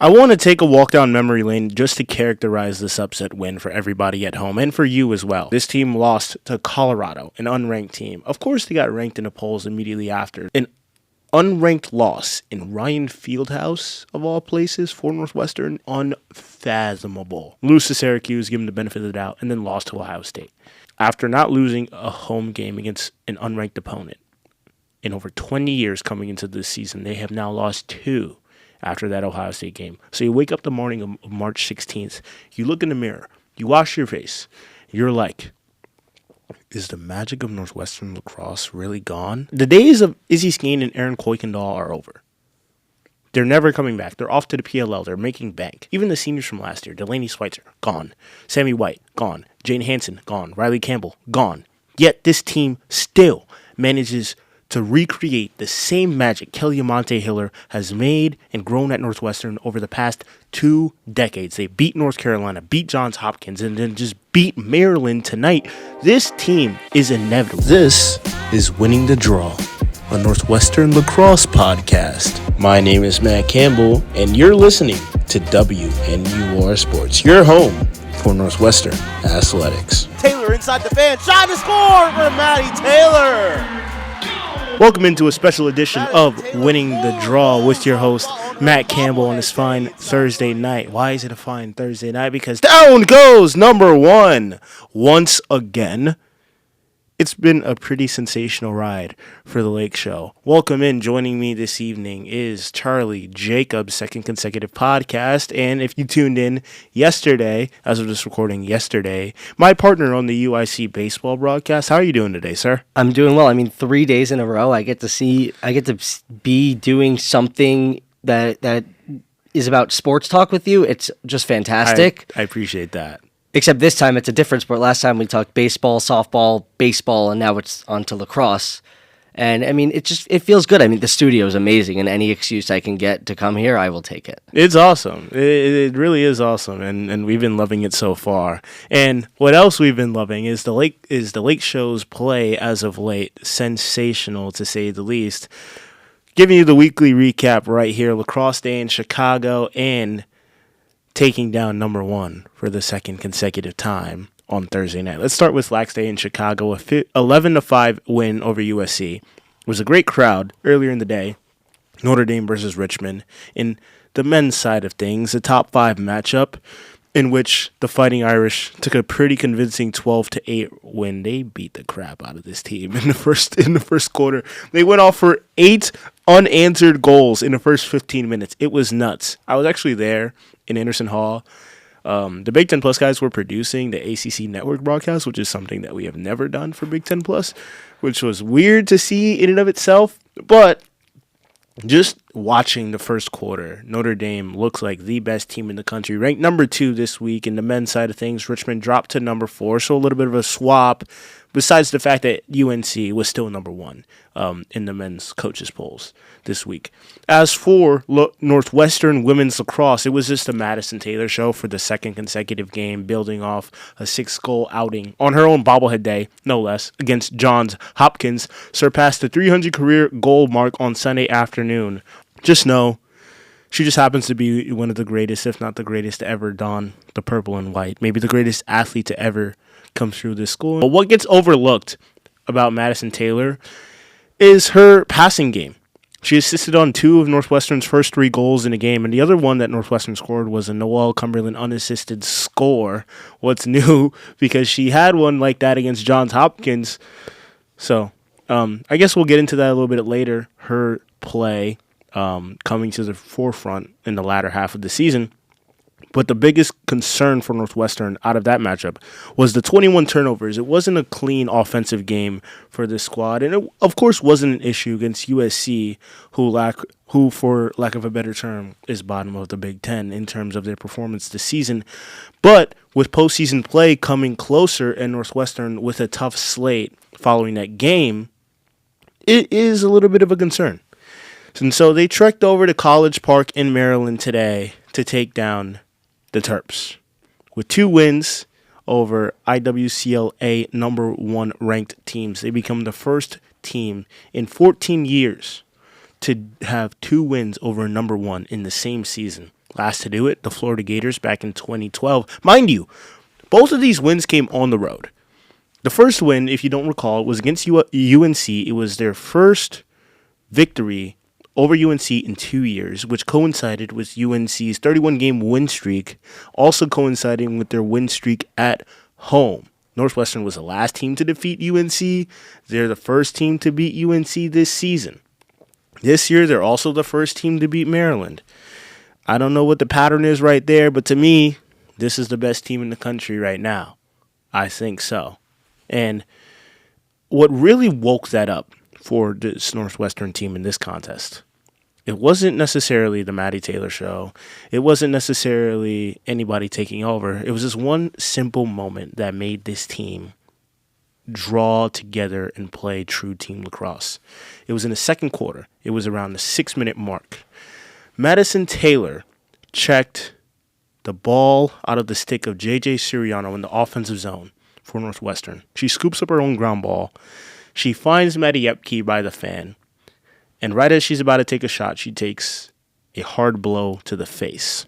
I want to take a walk down memory lane just to characterize this upset win for everybody at home and for you as well. This team lost to Colorado, an unranked team. Of course, they got ranked in the polls immediately after. An unranked loss in Ryan Fieldhouse, of all places, for Northwestern, unfathomable. Lose to Syracuse, give them the benefit of the doubt, and then lost to Ohio State. After not losing a home game against an unranked opponent in over 20 years coming into this season, they have now lost 2 after that Ohio State game. So you wake up the morning of March 16th, you look in the mirror, you wash your face, you're like, is the magic of Northwestern lacrosse really gone? The days of Izzy Skeen and Aaron Kuykendall are over. They're never coming back. They're off to the PLL. They're making bank. Even the seniors from last year, Delaney Schweitzer, gone. Sammy White, gone. Jane Hansen, gone. Riley Campbell, gone. Yet this team still manages to recreate the same magic Kelly Amonte Hiller has made and grown at Northwestern over the past 2 decades. They beat North Carolina, beat Johns Hopkins, and then just beat Maryland tonight. This team is inevitable. This is Winning the Draw, a Northwestern lacrosse podcast. My name is Matt Campbell, and you're listening to WNUR Sports, your home for Northwestern athletics. Taylor inside the fan, shot to score for Maddie Taylor. Welcome into a special edition of Winning the Draw with your host, Matt Campbell, on this fine Thursday night. Why is it a fine Thursday night? Because down goes number 1 once again. It's been a pretty sensational ride for the Lake Show. Welcome in. Joining me this evening is Charlie Jacobs' second consecutive podcast. And if you tuned in yesterday, as of this recording yesterday, my partner on the UIC baseball broadcast. How are you doing today, sir? I'm doing well. I mean, 3 days in a row, I get to be doing something that is about sports talk with you. It's just fantastic. I appreciate that. Except this time it's a different sport. Last time we talked baseball, softball, baseball, and now it's on to lacrosse. And I mean, it feels good. I mean, the studio is amazing, and any excuse I can get to come here, I will take it. It's awesome. It really is awesome, and we've been loving it so far. And what else we've been loving is the Lake Show's play as of late. Sensational, to say the least. Giving you the weekly recap right here. Lacrosse Day in Chicago, and taking down number 1 for the second consecutive time on Thursday night. Let's start with Lax Day in Chicago, a 11-5 win over USC. It was a great crowd earlier in the day. Notre Dame versus Richmond. In the men's side of things, a top 5 matchup in which the Fighting Irish took a pretty convincing 12-8 win. They beat the crap out of this team in the first quarter. They went off for 8 unanswered goals in the first 15 minutes. It was nuts. I was actually there in Anderson Hall. The Big Ten Plus guys were producing the ACC network broadcast, which is something that we have never done for Big Ten Plus, which was weird to see in and of itself. But just watching the first quarter, Notre Dame looks like the best team in the country. Ranked number 2 this week in the men's side of things. Richmond dropped to number 4, so a little bit of a swap, besides the fact that UNC was still number 1 in the men's coaches polls this week. As for Northwestern women's lacrosse, it was just a Madison Taylor show for the second consecutive game, building off a 6-goal outing on her own bobblehead day, no less, against Johns Hopkins. Surpassed the 300 career goal mark on Sunday afternoon. Just know, she just happens to be one of the greatest, if not the greatest, to ever don the purple and white. Maybe the greatest athlete to ever come through this school. But what gets overlooked about Madison Taylor is her passing game. She assisted on 2 of Northwestern's first 3 goals in a game, and the other one that Northwestern scored was a Noel Cumberland unassisted score. What's new, because she had one like that against Johns Hopkins. So I guess we'll get into that a little bit later. Her play coming to the forefront in the latter half of the season. But the biggest concern for Northwestern out of that matchup was the 21 turnovers. It wasn't a clean offensive game for this squad. And it, of course, wasn't an issue against USC, who, for lack of a better term, is bottom of the Big Ten in terms of their performance this season. But with postseason play coming closer and Northwestern with a tough slate following that game, it is a little bit of a concern. And so they trekked over to College Park in Maryland today to take down the Terps. With 2 wins over IWCLA number 1 ranked teams, they become the first team in 14 years to have 2 wins over number 1 in the same season. Last to do it, the Florida Gators back in 2012. Mind you, both of these wins came on the road. The first win, if you don't recall, was against UNC. It was their first victory over UNC in 2 years, which coincided with UNC's 31-game win streak, also coinciding with their win streak at home. Northwestern was the last team to defeat UNC. They're the first team to beat UNC this season. This year, they're also the first team to beat Maryland. I don't know what the pattern is right there, but to me, this is the best team in the country right now. I think so. And what really woke that up for this Northwestern team in this contest, it wasn't necessarily the Maddie Taylor show. It wasn't necessarily anybody taking over. It was just one simple moment that made this team draw together and play true team lacrosse. It was in the second quarter. It was around the 6-minute mark. Madison Taylor checked the ball out of the stick of J.J. Siriano in the offensive zone for Northwestern. She scoops up her own ground ball. She finds Maddie Epke by the fan. And right as she's about to take a shot, she takes a hard blow to the face.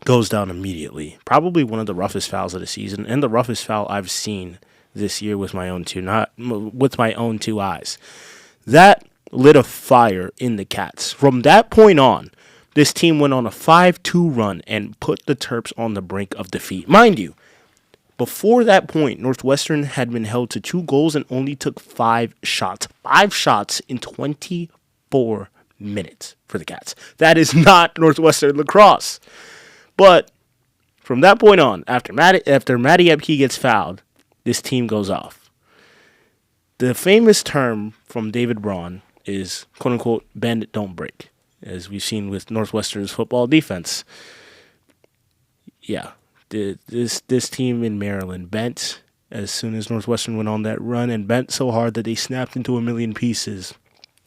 Goes down immediately. Probably one of the roughest fouls of the season, and the roughest foul I've seen this year with my own two eyes. That lit a fire in the Cats. From that point on, this team went on a 5-2 run and put the Terps on the brink of defeat. Mind you, before that point, Northwestern had been held to 2 goals and only took 5 shots. 5 shots in 24 minutes for the Cats. That is not Northwestern lacrosse. But from that point on, after Maddie Epke gets fouled, this team goes off. The famous term from David Braun is, quote-unquote, bend, don't break, as we've seen with Northwestern's football defense. Yeah. This team in Maryland bent as soon as Northwestern went on that run, and bent so hard that they snapped into a million pieces.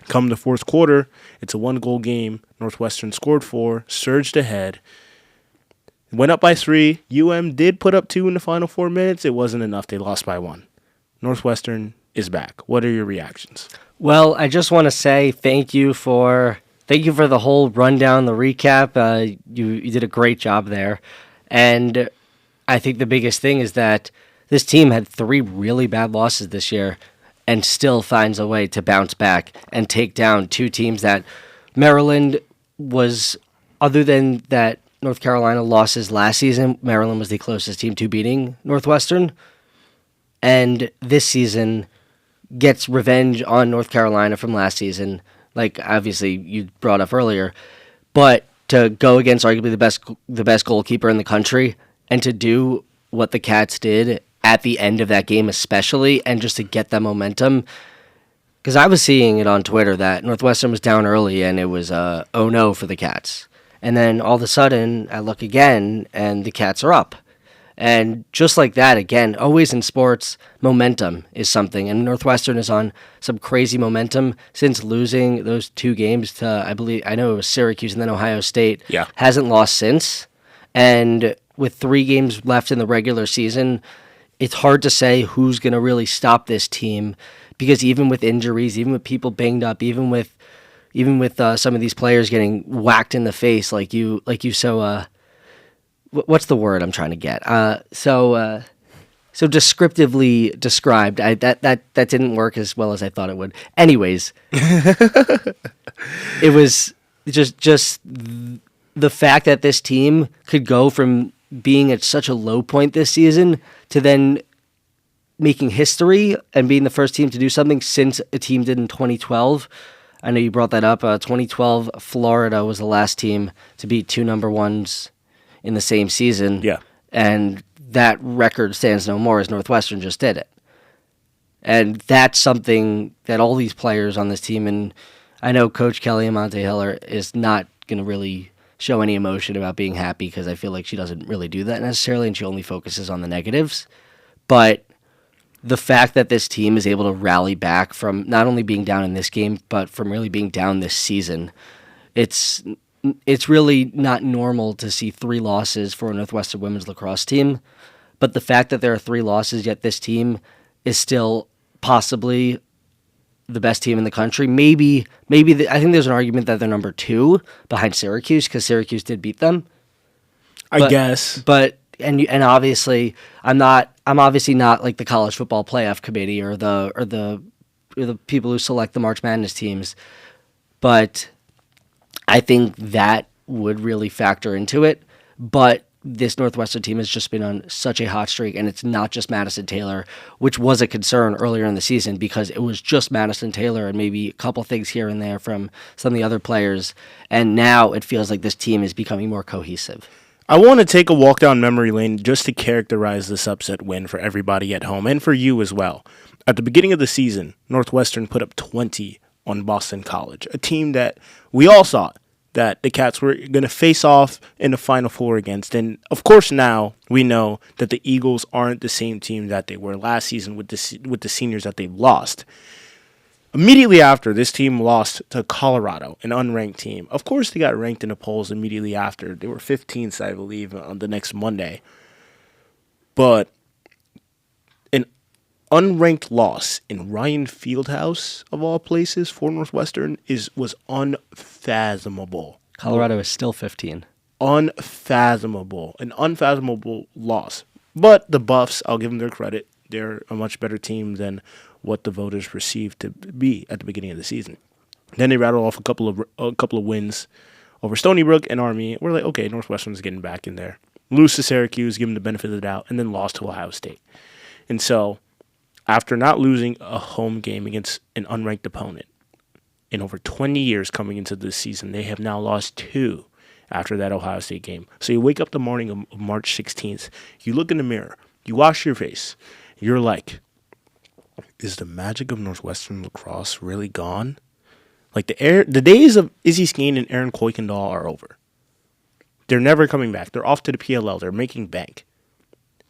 Come the fourth quarter, it's a 1-goal game. Northwestern scored 4, surged ahead, went up by 3. UM did put up 2 in the final 4 minutes. It wasn't enough. They lost by 1. Northwestern is back. What are your reactions? Well, I just want to say thank you for the whole rundown, the recap. You did a great job there. And I think the biggest thing is that this team had 3 really bad losses this year and still finds a way to bounce back and take down 2 teams that Maryland was, other than that North Carolina losses last season, Maryland was the closest team to beating Northwestern. And this season gets revenge on North Carolina from last season, like obviously you brought up earlier. But to go against arguably the best goalkeeper in the country and to do what the Cats did at the end of that game especially, and just to get that momentum. Because I was seeing it on Twitter that Northwestern was down early and it was oh no for the Cats. And then all of a sudden I look again and the Cats are up. And just like that, again, always in sports, momentum is something. And Northwestern is on some crazy momentum since losing those 2 games to, I know it was Syracuse and then Ohio State. Yeah. Hasn't lost since. And with 3 games left in the regular season, it's hard to say who's going to really stop this team. Because even with injuries, even with people banged up, even with some of these players getting whacked in the face like you so... what's the word I'm trying to get? So descriptively described. That didn't work as well as I thought it would. Anyways, it was just the fact that this team could go from being at such a low point this season to then making history and being the first team to do something since a team did in 2012. I know you brought that up. 2012, Florida was the last team to beat 2 number 1s in the same season. Yeah. And that record stands no more as Northwestern just did it. And that's something that all these players on this team, and I know Coach Kelly Amonte Hiller is not going to really show any emotion about being happy because I feel like she doesn't really do that necessarily and she only focuses on the negatives. But the fact that this team is able to rally back from not only being down in this game, but from really being down this season, it's really not normal to see 3 losses for a Northwestern women's lacrosse team. But the fact that there are 3 losses, yet this team is still possibly the best team in the country. Maybe I think there's an argument that they're number 2 behind Syracuse because Syracuse did beat them I guess. But and obviously I'm obviously not like the college football playoff committee or the people who select the March Madness teams, but I think that would really factor into it. But this Northwestern team has just been on such a hot streak, and it's not just Madison Taylor, which was a concern earlier in the season because it was just Madison Taylor and maybe a couple things here and there from some of the other players, and now it feels like this team is becoming more cohesive. I want to take a walk down memory lane just to characterize this upset win for everybody at home and for you as well. At the beginning of the season, Northwestern put up 20 on Boston College, a team that we all thought that the Cats were going to face off in the Final Four against. And, of course, now we know that the Eagles aren't the same team that they were last season with the seniors that they've lost. Immediately after, this team lost to Colorado, an unranked team. Of course, they got ranked in the polls immediately after. They were 15th, I believe, on the next Monday. But an unranked loss in Ryan Fieldhouse, of all places, for Northwestern was unfathomable. Colorado is still 15. Unfathomable. An unfathomable loss. But the Buffs, I'll give them their credit. They're a much better team than what the voters perceived to be at the beginning of the season. Then they rattled off a couple of wins over Stony Brook and Army. We're like, okay, Northwestern's getting back in there. Lose to Syracuse, give them the benefit of the doubt, and then lost to Ohio State. And so, after not losing a home game against an unranked opponent in over 20 years coming into this season, they have now lost 2 after that Ohio State game. So you wake up the morning of March 16th, you look in the mirror, you wash your face, you're like, is the magic of Northwestern lacrosse really gone? Like the days of Izzy Skeen and Aaron Kuykendall are over. They're never coming back. They're off to the PLL. They're making bank.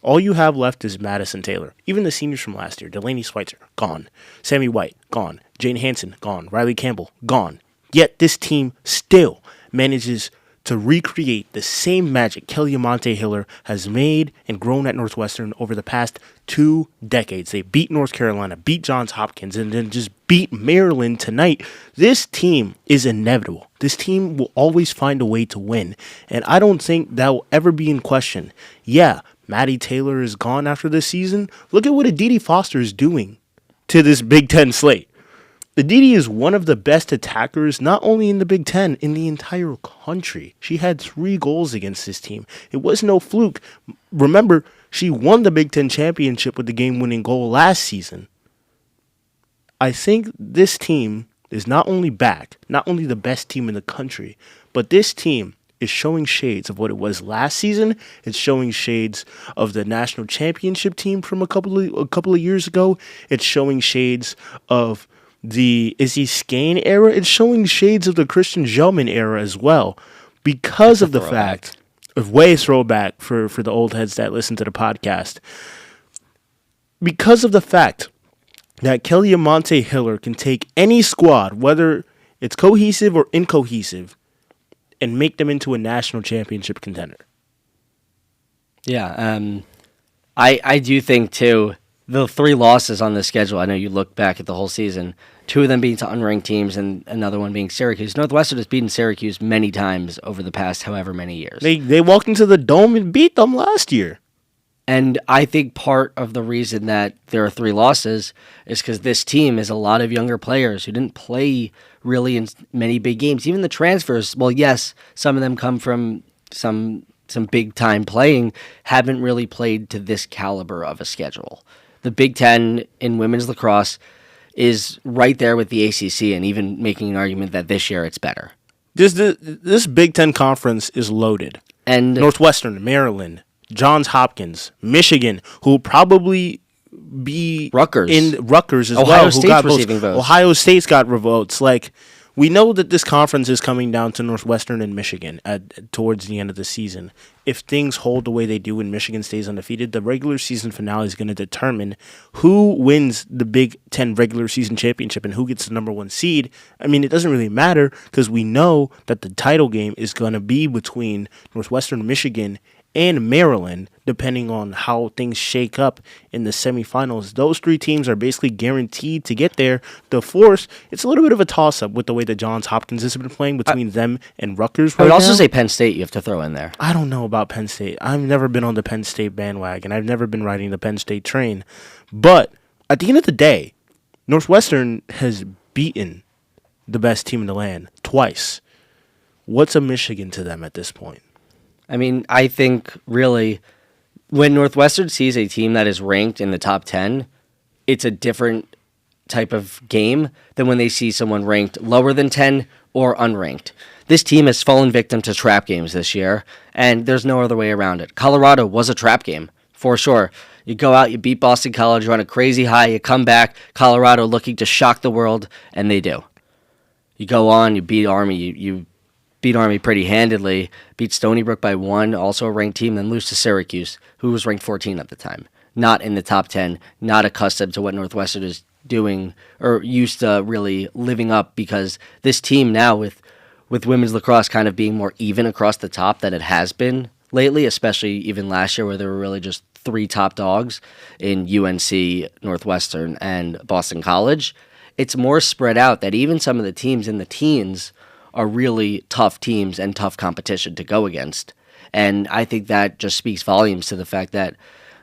All you have left is Madison Taylor. Even the seniors from last year, Delaney Schweitzer, gone. Sammy White, gone. Jane Hansen, gone. Riley Campbell, gone. Yet this team still manages to recreate the same magic Kelly Amonte Hiller has made and grown at Northwestern over the past 2 decades. They beat North Carolina, beat Johns Hopkins, and then just beat Maryland tonight. This team is inevitable. This team will always find a way to win, and I don't think that will ever be in question. Yeah, Maddie Taylor is gone after this season. Look at what Aditi Foster is doing to this Big Ten slate. Aditi is one of the best attackers, not only in the Big Ten, in the entire country. She had 3 goals against this team. It was no fluke. Remember, she won the Big Ten championship with the game-winning goal last season. I think this team is not only back, not only the best team in the country, but this team is showing shades of what it was last season. It's showing shades of the national championship team from a couple of years ago. It's showing shades of the Izzy Skane era. It's showing shades of the Christian Gelman era as well, because of the fact of way throwback for the old heads that listen to the podcast. Because of the fact that Kelly Amonte Hiller can take any squad, whether it's cohesive or incohesive, and make them into a national championship contender. Yeah, I do think, too, the 3 losses on the schedule, I know you look back at the whole season, 2 of them being to unranked teams and another one being Syracuse. Northwestern has beaten Syracuse many times over the past however many years. They walked into the Dome and beat them last year. And I think part of the reason that there are 3 losses is because this team is a lot of younger players who didn't play really in many big games. Even the transfers, well, yes, some of them come from some big time playing, haven't really played to this caliber of a schedule. The Big Ten in women's lacrosse is right there with the ACC, and even making an argument that this year it's better. This Big Ten conference is loaded. And Northwestern, Maryland, Johns Hopkins, Michigan, who will probably be Rutgers as Ohio well. State's receiving votes. Ohio State's got votes. Like, we know that this conference is coming down to Northwestern and Michigan towards the end of the season. If things hold the way they do and Michigan stays undefeated, the regular season finale is going to determine who wins the Big Ten regular season championship and who gets the number 1 seed. I mean, it doesn't really matter because we know that the title game is going to be between Northwestern, Michigan, and Maryland, depending on how things shake up in the semifinals. Those 3 teams are basically guaranteed to get there. The fourth, it's a little bit of a toss-up with the way that Johns Hopkins has been playing between them and Rutgers I right would also now. say Penn State you have to throw in there. I don't know about Penn State. I've never been on the Penn State bandwagon. I've never been riding the Penn State train. But at the end of the day, Northwestern has beaten the best team in the land twice. What's a Michigan to them at this point? I mean, I think really when Northwestern sees a team that is ranked in the top 10, it's a different type of game than when they see someone ranked lower than 10 or unranked. This team has fallen victim to trap games this year, and there's no other way around it. Colorado was a trap game, for sure. You go out, you beat Boston College, you're on a crazy high, you come back, Colorado looking to shock the world, and they do. You go on, you beat Army, you beat Army pretty handedly, beat Stony Brook by 1, also a ranked team, then lose to Syracuse, who was ranked 14 at the time. Not in the top 10, not accustomed to what Northwestern is doing or used to really living up, because this team now with women's lacrosse kind of being more even across the top than it has been lately, especially even last year where there were really just 3 top dogs in UNC, Northwestern, and Boston College. It's more spread out that even some of the teams in the teens are really tough teams and tough competition to go against. And I think that just speaks volumes to the fact that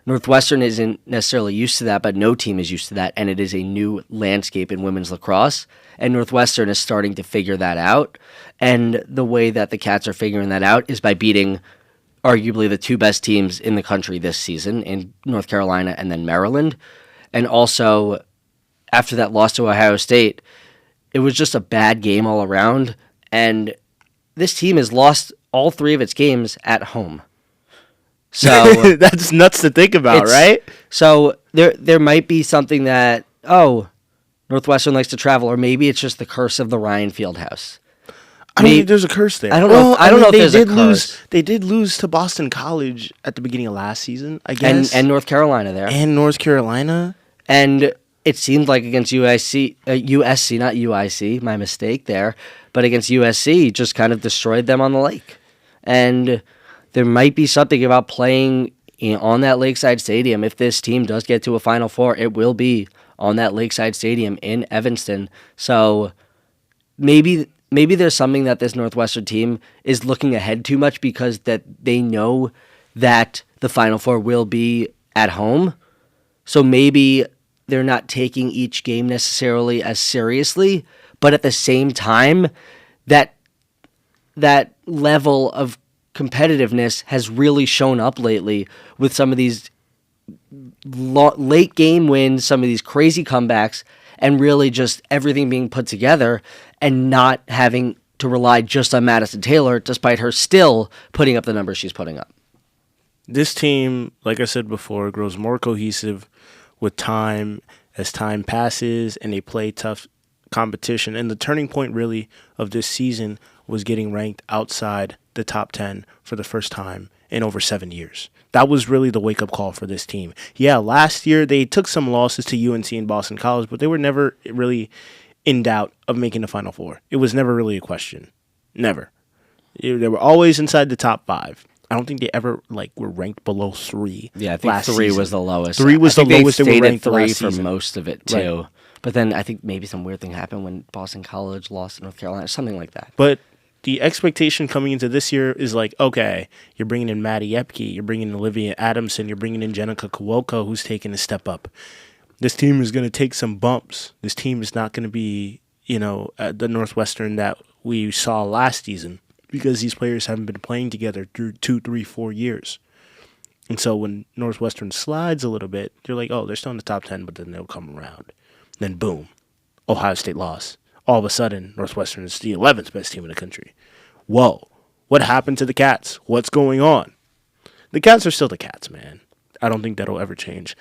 Northwestern isn't necessarily used to that, but no team is used to that, and it is a new landscape in women's lacrosse, and Northwestern is starting to figure that out. And the way that the Cats are figuring that out is by beating arguably the 2 best teams in the country this season in North Carolina and then Maryland. And also, after that loss to Ohio State, it was just a bad game all around. And this team has lost all 3 of its games at home. So that's nuts to think about, right? So there might be something that, Northwestern likes to travel, or maybe it's just the curse of the Ryan Fieldhouse. I don't think there's a curse there. I don't know. I don't know if there's a curse. They did lose to Boston College at the beginning of last season, I guess. And North Carolina there. And North Carolina. And it seemed like against USC, not UIC, my mistake there, but against USC, just kind of destroyed them on the lake. And there might be something about playing on that Lakeside Stadium. If this team does get to a Final Four, it will be on that Lakeside Stadium in Evanston. So maybe there's something that this Northwestern team is looking ahead too much, because that they know that the Final Four will be at home. So maybe they're not taking each game necessarily as seriously, but at the same time, that level of competitiveness has really shown up lately with some of these late game wins, some of these crazy comebacks, and really just everything being put together and not having to rely just on Madison Taylor, despite her still putting up the numbers she's putting up. This team, like I said before, grows more cohesive with time as time passes and they play tough competition. And the turning point really of this season was getting ranked outside the top 10 for the first time in over 7 years. That was really the wake-up call for this team. Yeah, last year they took some losses to UNC and Boston College, but they were never really in doubt of making the Final Four. It was never really a question. Never. They were always inside the top 5. I don't think they ever were ranked below 3. Yeah, I think 3 season. Was the lowest. 3 was the lowest they were ranked at 3 last for season. most of it too. Right. But then I think maybe some weird thing happened when Boston College lost to North Carolina, something like that. But the expectation coming into this year is okay, you're bringing in Maddie Epke, you're bringing in Olivia Adamson, you're bringing in Jenica Kowalko, who's taking a step up. This team is going to take some bumps. This team is not going to be, at the Northwestern that we saw last season, because these players haven't been playing together through 2, 3, 4 years. And so when Northwestern slides a little bit, you're like, oh, they're still in the top 10, but then they'll come around. Then boom, Ohio State loss. All of a sudden, Northwestern is the 11th best team in the country. Whoa, what happened to the Cats? What's going on? The Cats are still the Cats, man. I don't think that'll ever change.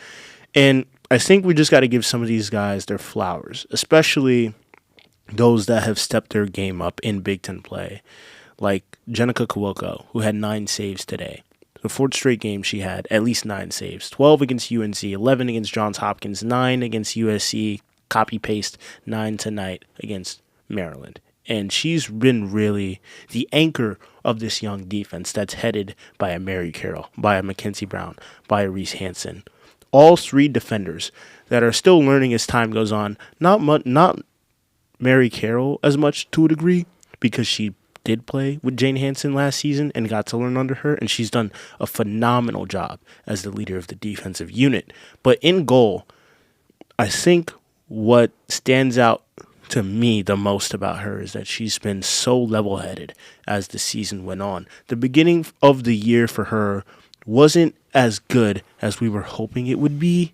And I think we just got to give some of these guys their flowers, especially those that have stepped their game up in Big Ten play, like Jenica Kowalko, who had 9 saves today. The 4th straight game she had at least 9 saves, 12 against UNC, 11 against Johns Hopkins, 9 against USC, copy-paste 9 tonight against Maryland. And she's been really the anchor of this young defense that's headed by a Mary Carroll, by a Mackenzie Brown, by a Reese Hansen. All three defenders that are still learning as time goes on. Not Mary Carroll as much to a degree, because she did play with Jane Hansen last season and got to learn under her, and she's done a phenomenal job as the leader of the defensive unit. But in goal, I think what stands out to me the most about her is that she's been so level-headed as the season went on. The beginning of the year for her wasn't as good as we were hoping it would be,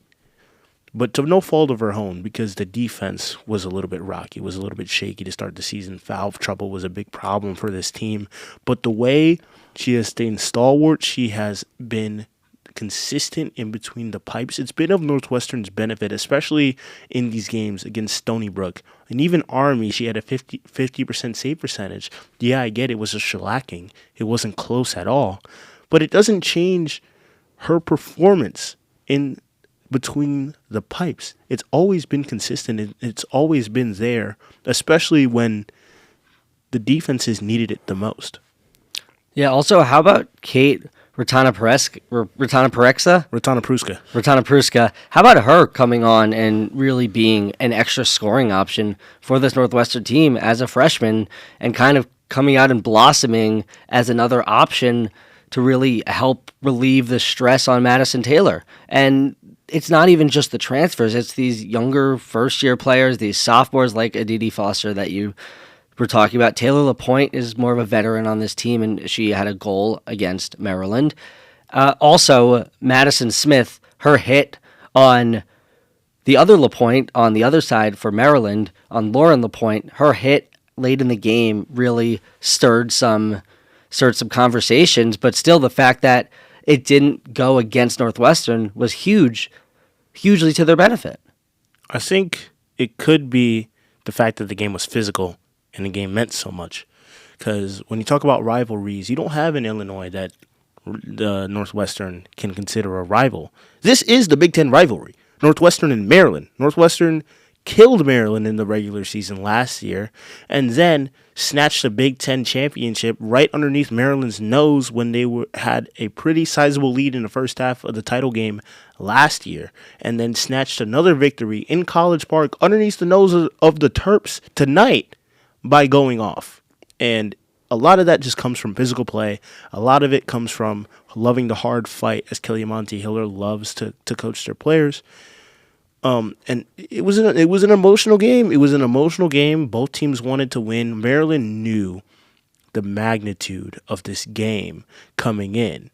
but to no fault of her own, because the defense was a little bit rocky, was a little bit shaky to start the season. Foul trouble was a big problem for this team. But the way she has stayed stalwart, she has been consistent in between the pipes. It's been of Northwestern's benefit, especially in these games against Stony Brook. And even Army, she had a 50% save percentage. Yeah, I get it was a shellacking. It wasn't close at all. But it doesn't change her performance in between the pipes. It's always been consistent. It's always been there, especially when the defenses needed it the most. Yeah, also, how about Kate Pruska? How about her coming on and really being an extra scoring option for this Northwestern team as a freshman and kind of coming out and blossoming as another option to really help relieve the stress on Madison Taylor? And it's not even just the transfers. It's these younger first-year players, these sophomores like Aditi Foster that you were talking about. Taylor LaPointe is more of a veteran on this team, and she had a goal against Maryland. Also, Madison Smith, her hit on the other LaPointe on the other side for Maryland, on Lauren LaPointe, her hit late in the game really stirred some conversations, but still the fact that it didn't go against Northwestern was hugely to their benefit. I think it could be the fact that the game was physical and the game meant so much. Because when you talk about rivalries, you don't have in Illinois that the Northwestern can consider a rival. This is the Big Ten rivalry. Northwestern and Maryland. Northwestern killed Maryland in the regular season last year and then snatched the Big Ten championship right underneath Maryland's nose when they had a pretty sizable lead in the first half of the title game last year, and then snatched another victory in College Park underneath the nose of the Terps tonight by going off. And a lot of that just comes from physical play. A lot of it comes from loving the hard fight, as Kelly Amonte Hiller loves to coach their players. And it was an emotional game. It was an emotional game. Both teams wanted to win. Maryland knew the magnitude of this game coming in,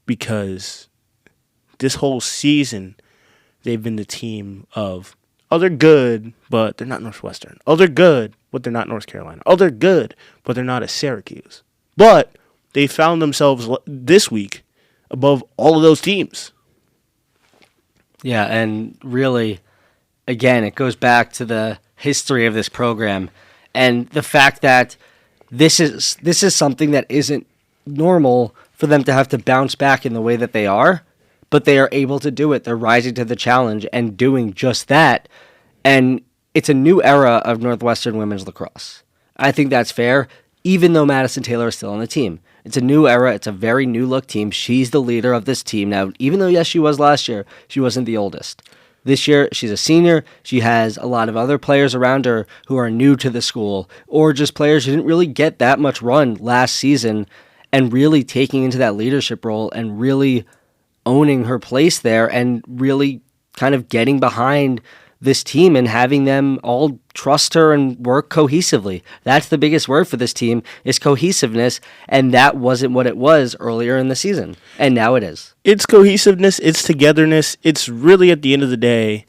because this whole season they've been the team of, oh, they're good, but they're not Northwestern. Oh, they're good, but they're not North Carolina. Oh, they're good, but they're not at Syracuse. But they found themselves this week above all of those teams. Yeah, and really, again, it goes back to the history of this program and the fact that this is something that isn't normal for them to have to bounce back in the way that they are, but they are able to do it. They're rising to the challenge and doing just that, and it's a new era of Northwestern women's lacrosse. I think that's fair, even though Madison Taylor is still on the team. It's a new era. It's a very new-look team. She's the leader of this team. Now, even though, yes, she was last year, she wasn't the oldest. This year, she's a senior. She has a lot of other players around her who are new to the school, or just players who didn't really get that much run last season, and really taking into that leadership role and really owning her place there and really kind of getting behind this team and having them all trust her and work cohesively. That's the biggest word for this team, is cohesiveness, and that wasn't what it was earlier in the season, and now it is. It's cohesiveness, it's togetherness, it's really, at the end of the day,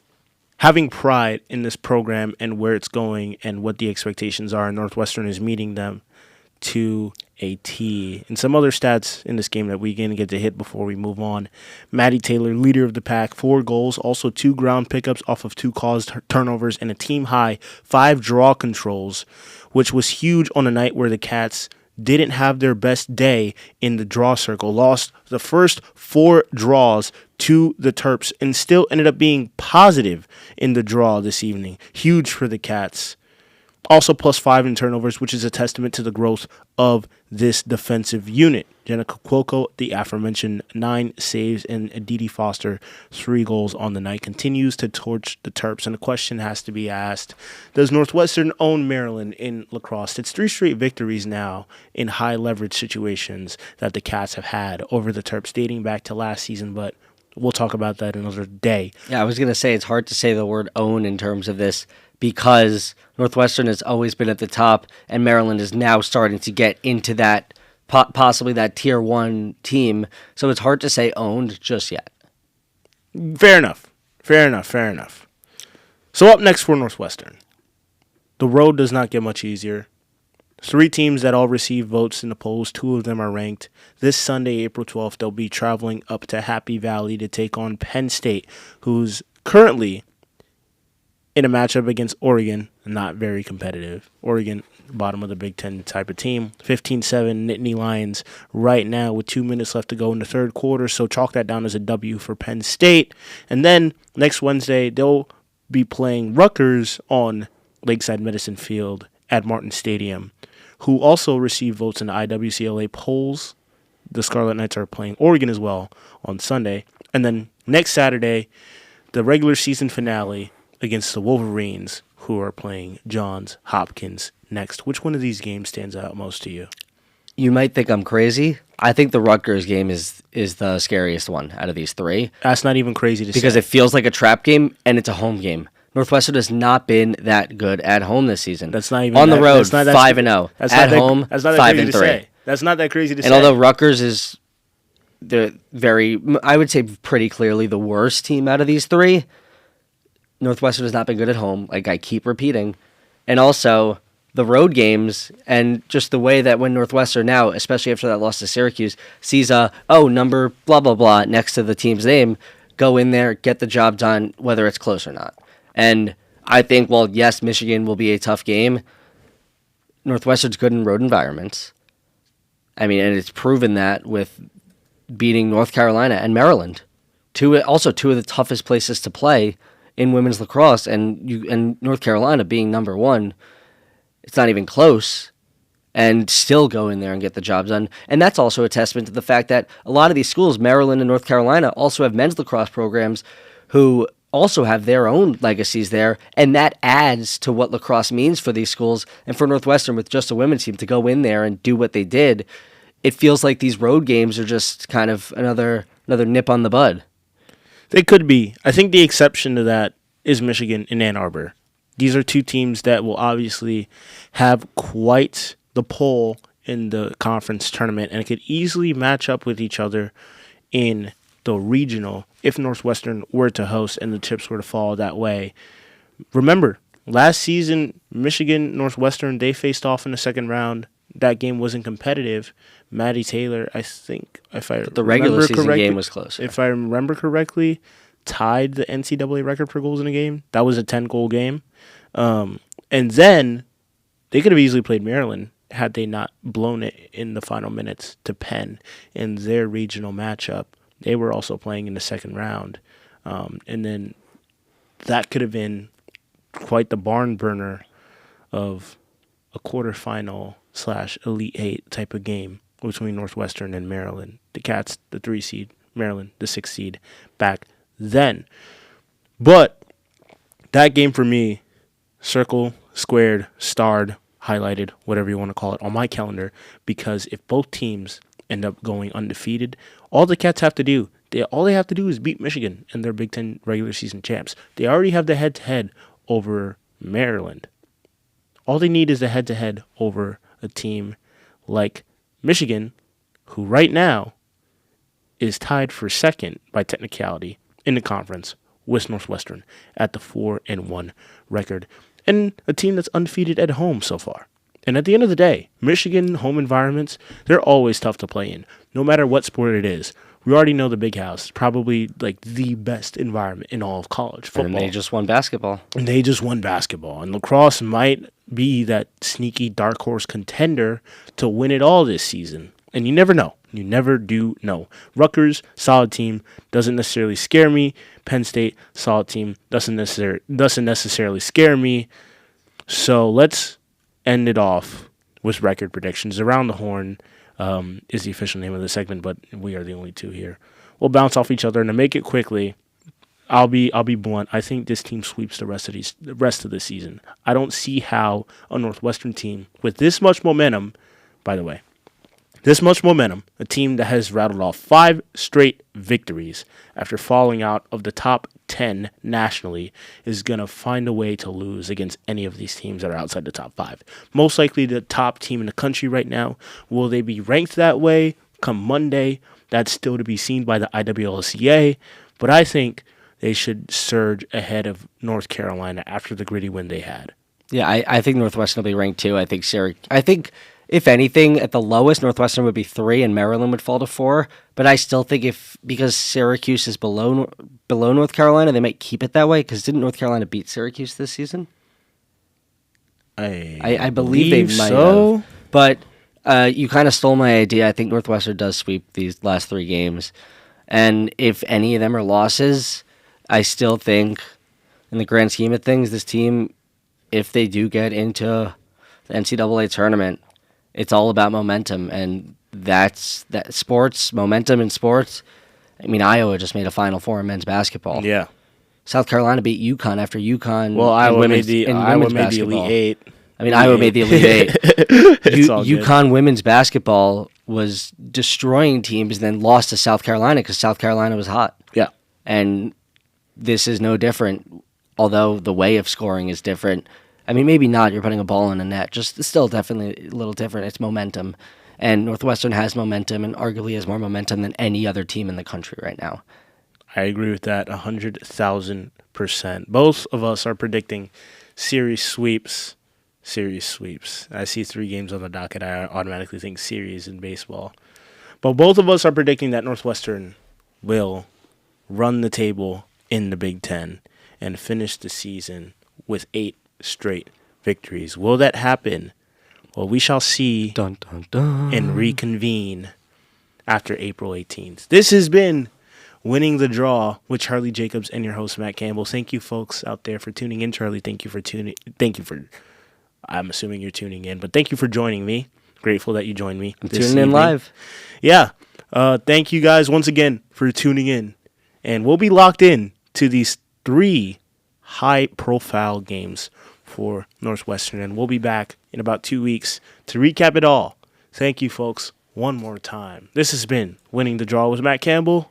having pride in this program and where it's going and what the expectations are. Northwestern is meeting them to a T. And some other stats in this game that we can get to hit before we move on. Maddie Taylor, leader of the pack, 4 goals, also 2 ground pickups off of 2 caused turnovers, and a team-high 5 draw controls, which was huge on a night where the Cats didn't have their best day in the draw circle, lost the first 4 draws to the Terps, and still ended up being positive in the draw this evening. Huge for the Cats. Also +5 in turnovers, which is a testament to the growth of this defensive unit. Jenica Cuoco, the aforementioned 9 saves, and Aditi Foster, 3 goals on the night, continues to torch the Terps. And the question has to be asked, does Northwestern own Maryland in lacrosse? It's 3 straight victories now in high leverage situations that the Cats have had over the Terps dating back to last season, but we'll talk about that another day. Yeah, I was going to say it's hard to say the word own in terms of this because Northwestern has always been at the top, and Maryland is now starting to get into that, possibly that Tier 1 team. So it's hard to say owned just yet. Fair enough. So up next for Northwestern. The road does not get much easier. 3 teams that all receive votes in the polls. 2 of them are ranked. This Sunday, April 12th, they'll be traveling up to Happy Valley to take on Penn State, who's currently in a matchup against Oregon. Not very competitive. Oregon, bottom of the Big Ten type of team. 15-7 Nittany Lions right now with 2 minutes left to go in the third quarter, so chalk that down as a W for Penn State. And then next Wednesday, they'll be playing Rutgers on Lakeside Medicine Field at Martin Stadium, who also receive votes in the IWCLA polls. The Scarlet Knights are playing Oregon as well on Sunday. And then next Saturday, the regular season finale against the Wolverines, who are playing Johns Hopkins next. Which one of these games stands out most to you? You might think I'm crazy. I think the Rutgers game is the scariest one out of these 3. That's not even crazy to say. Because it feels like a trap game, and it's a home game. Northwestern has not been that good at home this season. That's not even on the road. 5-0 at home. That's not that 5-3. That's not that crazy to say. And although Rutgers is I would say pretty clearly the worst team out of these 3, Northwestern has not been good at home, like I keep repeating. And also, the road games and just the way that when Northwestern now, especially after that loss to Syracuse, sees number blah, blah, blah next to the team's name, go in there, get the job done, whether it's close or not. And I think, well, yes, Michigan will be a tough game. Northwestern's good in road environments. I mean, and it's proven that with beating North Carolina and Maryland. Also two of the toughest places to play in women's lacrosse, and North Carolina being number 1, it's not even close, and still go in there and get the job done. And that's also a testament to the fact that a lot of these schools, Maryland and North Carolina, also have men's lacrosse programs who also have their own legacies there, and that adds to what lacrosse means for these schools. And for Northwestern, with just a women's team, to go in there and do what they did, it feels like these road games are just kind of another nip on the bud. They could be. I think the exception to that is Michigan and Ann Arbor. These are 2 teams that will obviously have quite the pull in the conference tournament and could easily match up with each other in the regional if Northwestern were to host and the chips were to fall that way. Remember, last season, Michigan, Northwestern, they faced off in the second round. That game wasn't competitive. Maddie Taylor, I think, the regular season game was close. If I remember correctly, tied the NCAA record for goals in a game. That was a 10-goal game. And then they could have easily played Maryland had they not blown it in the final minutes to Penn in their regional matchup. They were also playing in the second round. And then that could have been quite the barn burner of a quarterfinal / Elite 8 type of game between Northwestern and Maryland. The Cats, the 3 seed, Maryland, the 6 seed back then. But that game for me, circle, squared, starred, highlighted, whatever you want to call it, on my calendar, because if both teams end up going undefeated, all the Cats have to do, all they have to do is beat Michigan and their Big Ten regular season champs. They already have the head-to-head over Maryland. All they need is the head-to-head over a team like Michigan, who right now is tied for second by technicality in the conference with Northwestern at the 4-1 record, and a team that's undefeated at home so far. And at the end of the day, Michigan home environments, they're always tough to play in, no matter what sport it is. We already know the Big House, probably like the best environment in all of college football. And they just won basketball. And lacrosse might be that sneaky dark horse contender to win it all this season. And you never know. You never do know. Rutgers, solid team, doesn't necessarily scare me. Penn State, solid team, doesn't necessarily scare me. So let's end it off with record predictions. Around the Horn is the official name of the segment, but we are the only two here. We'll bounce off each other, and to make it quickly, I'll be blunt. I think this team sweeps the rest of the season. I don't see how a Northwestern team with this much momentum, by the way, a team that has rattled off 5 straight victories after falling out of the top 10 nationally, is going to find a way to lose against any of these teams that are outside the top 5. Most likely the top team in the country right now. Will they be ranked that way come Monday? That's still to be seen by the IWLCA. But I think they should surge ahead of North Carolina after the gritty win they had. Yeah, I think Northwestern will be ranked 2. I think if anything, at the lowest, Northwestern would be 3 and Maryland would fall to 4. But I still think because Syracuse is below North Carolina, they might keep it that way. Because didn't North Carolina beat Syracuse this season? I believe they might have. But you kind of stole my idea. I think Northwestern does sweep these last 3 games. And if any of them are losses, I still think, in the grand scheme of things, this team, if they do get into the NCAA tournament, it's all about momentum, and that's sports, momentum in sports. I mean, Iowa just made a Final Four in men's basketball. Yeah. South Carolina beat UConn after UConn. Well, Iowa made the basketball. Elite Eight. I mean, Iowa made the Elite Eight. UConn women's basketball was destroying teams and then lost to South Carolina because South Carolina was hot. Yeah. And this is no different, although the way of scoring is different. I mean, maybe not. You're putting a ball in a net. Just still definitely a little different. It's momentum. And Northwestern has momentum and arguably has more momentum than any other team in the country right now. I agree with that 100,000%. Both of us are predicting series sweeps. I see 3 games on the docket. I automatically think series in baseball. But both of us are predicting that Northwestern will run the table in the Big Ten and finish the season with 8 straight victories. Will that happen? Well, we shall see and reconvene after April 18th. This has been Winning the Draw with Charlie Jacobs and your host, Matt Campbell. Thank you, folks out there, for tuning in. Charlie, thank you for I'm assuming you're tuning in, but thank you for joining me. Grateful that you joined me. I'm tuning in live. Yeah. Thank you guys once again for tuning in. And we'll be locked in to these 3 high-profile games for Northwestern, and we'll be back in about 2 weeks to recap it all. Thank you, folks, one more time. This has been Winning the Draw with Matt Campbell.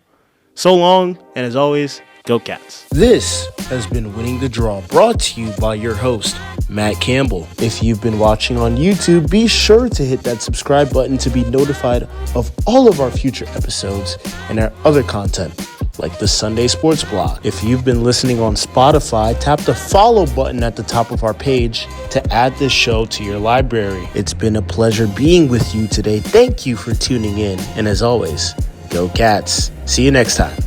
So long, and as always, go Cats. This has been Winning the Draw, brought to you by your host, Matt Campbell. If you've been watching on YouTube, be sure to hit that subscribe button to be notified of all of our future episodes and our other content, like the Sunday Sports Blog. If you've been listening on Spotify, tap the follow button at the top of our page to add this show to your library. It's been a pleasure being with you today. Thank you for tuning in. And as always, go Cats. See you next time.